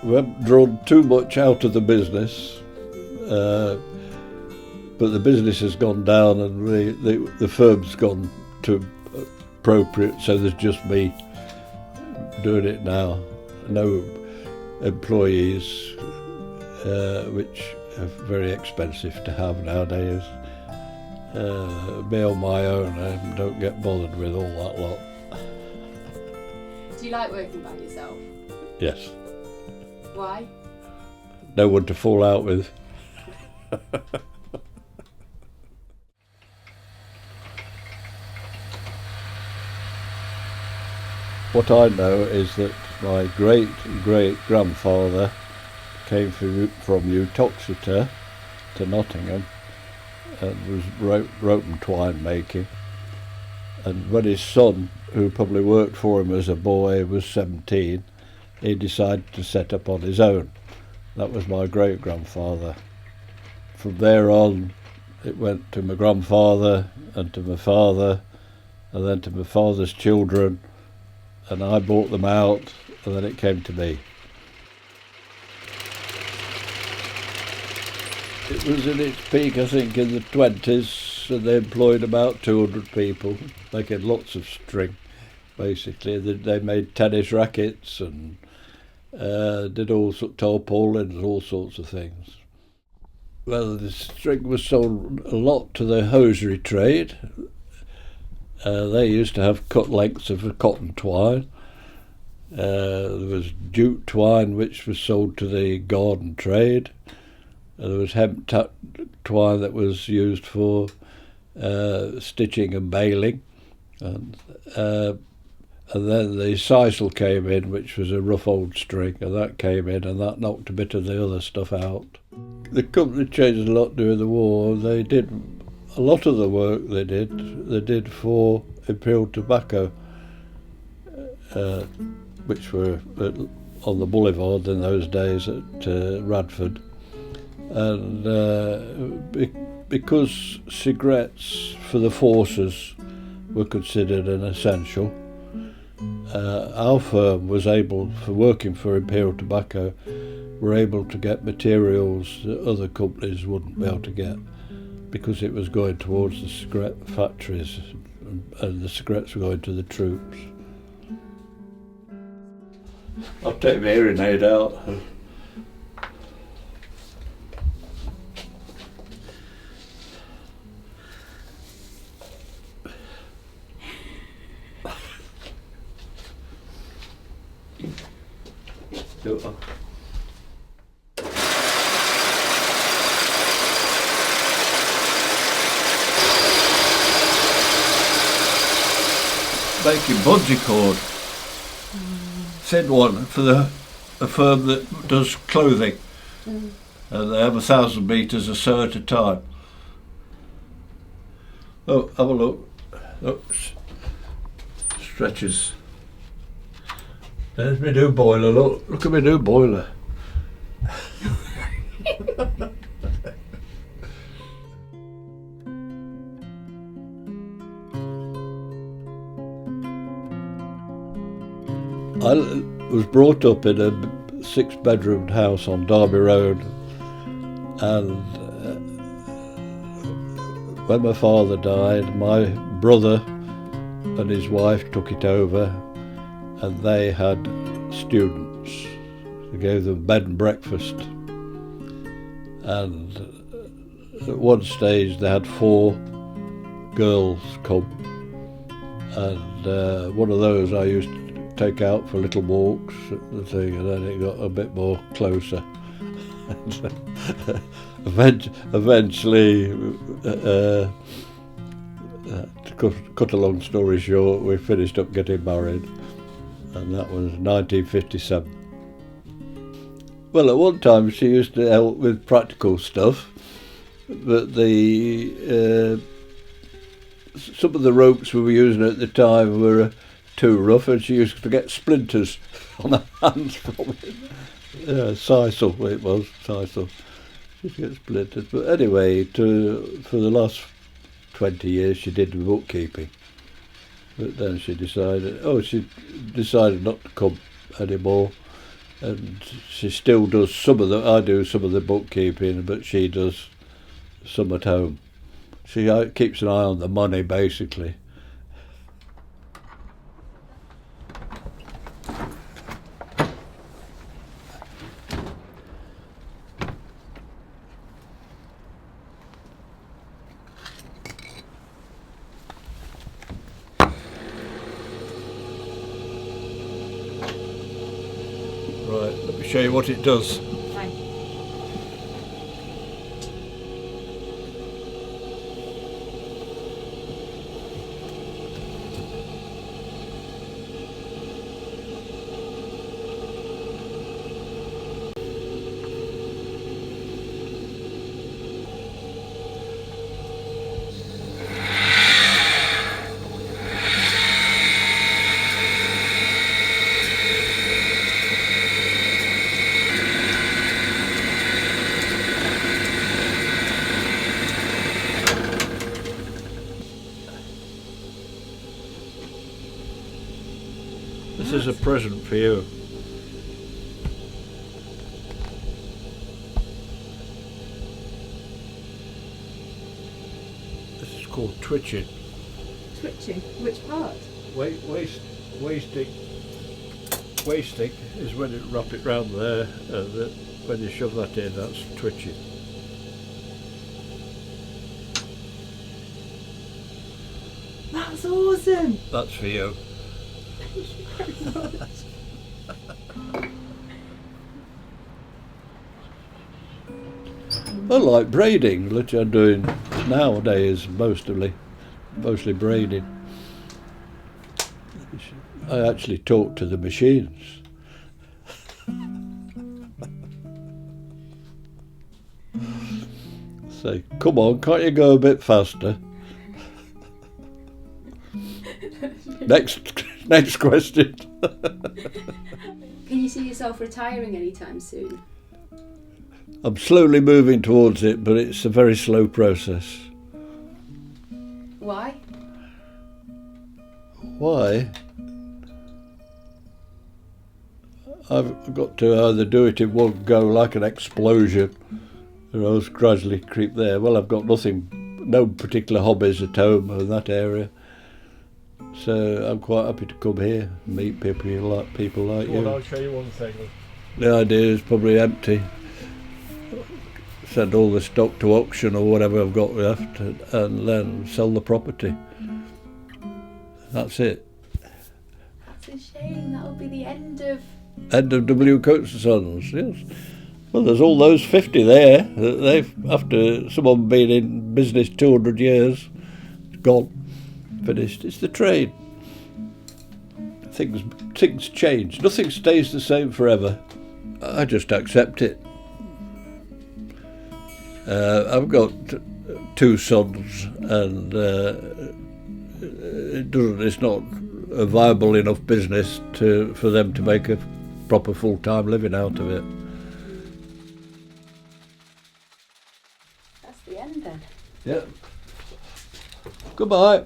We haven't drawn too much out of the business, but the business has gone down and the firm's gone to appropriate, so there's just me doing it now. No employees, which are very expensive to have nowadays. Me on my own, I don't get bothered with all that lot. Do you like working by yourself? Yes. Why? No one to fall out with. What I know is that my great-great-grandfather came from Uttoxeter to Nottingham and was rope and twine making. And when his son, who probably worked for him as a boy, was 17, he decided to set up on his own. That was my great-grandfather. From there on, it went to my grandfather and to my father, and then to my father's children, and I bought them out, and then it came to me. It was in its peak, I think, in the 20s, and they employed about 200 people, making lots of string, basically. They made tennis rackets and did all sorts of tarpaulins, all sorts of things. Well, the string was sold a lot to the hosiery trade. They used to have cut lengths of cotton twine. There was jute twine, which was sold to the garden trade. There was hemp twine that was used for stitching and baling. And then the sisal came in, which was a rough old string, and that came in, and that knocked a bit of the other stuff out. The company changed a lot during the war. They did a lot of the work they did for Imperial Tobacco, which were on the boulevard in those days at Radford. And because cigarettes for the forces were considered an essential, our firm was able, for working for Imperial Tobacco, were able to get materials that other companies wouldn't be able to get, because it was going towards the cigarette factories and the cigarettes were going to the troops. I'll take my hearing aid out. Making bungee cord, thin one, for a firm that does clothing, and they have 1,000 metres a sew at a time. Oh, have a look. Oh, stretches. There's my new boiler, look at my new boiler. I was brought up in a 6-bedroomed house on Derby Road, and when my father died, my brother and his wife took it over, and they had students. They gave them bed and breakfast, and at one stage they had 4 girls come, and one of those I used to take out for little walks at the thing, and then it got a bit more closer. Eventually, to cut a long story short, we finished up getting married, and that was 1957. Well, at one time she used to help with practical stuff, but some of the ropes we were using at the time were too rough, and she used to get splinters on her hands from it. Sisal, it was, sisal. She used to get splinters. But anyway, for the last 20 years she did bookkeeping. But then she decided not to come anymore, and she still does some of the. I do some of the bookkeeping, but she does some at home. She keeps an eye on the money, basically. Right, let me show you what it does. Fine. This is a present for you. This is called twitching. Twitching? Which part? Wasting is when you wrap it round there, and when you shove that in, that's twitching. That's awesome! That's for you. Thank you very much. I like braiding, which I'm doing nowadays, mostly braiding. I actually talk to the machines. Say, come on, can't you go a bit faster? Next question. Can you see yourself retiring anytime soon? I'm slowly moving towards it, but it's a very slow process. Why? Why? I've got to either do it in one go like an explosion, or else gradually creep there. Well, I've got no particular hobbies at home in that area, so I'm quite happy to come here and meet people like you. Well, I'll show you one thing. The idea is probably empty. Send all the stock to auction or whatever I've got left, and then sell the property. That's it. That's a shame. That'll be the end of... End of W. Coates and Sons, yes. Well, there's all those 50 there. They've, after someone been in business 200 years, gone, finished. It's the trade. Things change. Nothing stays the same forever. I just accept it. I've got 2 sons, and it's not a viable enough business for them to make a proper full-time living out of it. That's the end then. Yeah. Goodbye.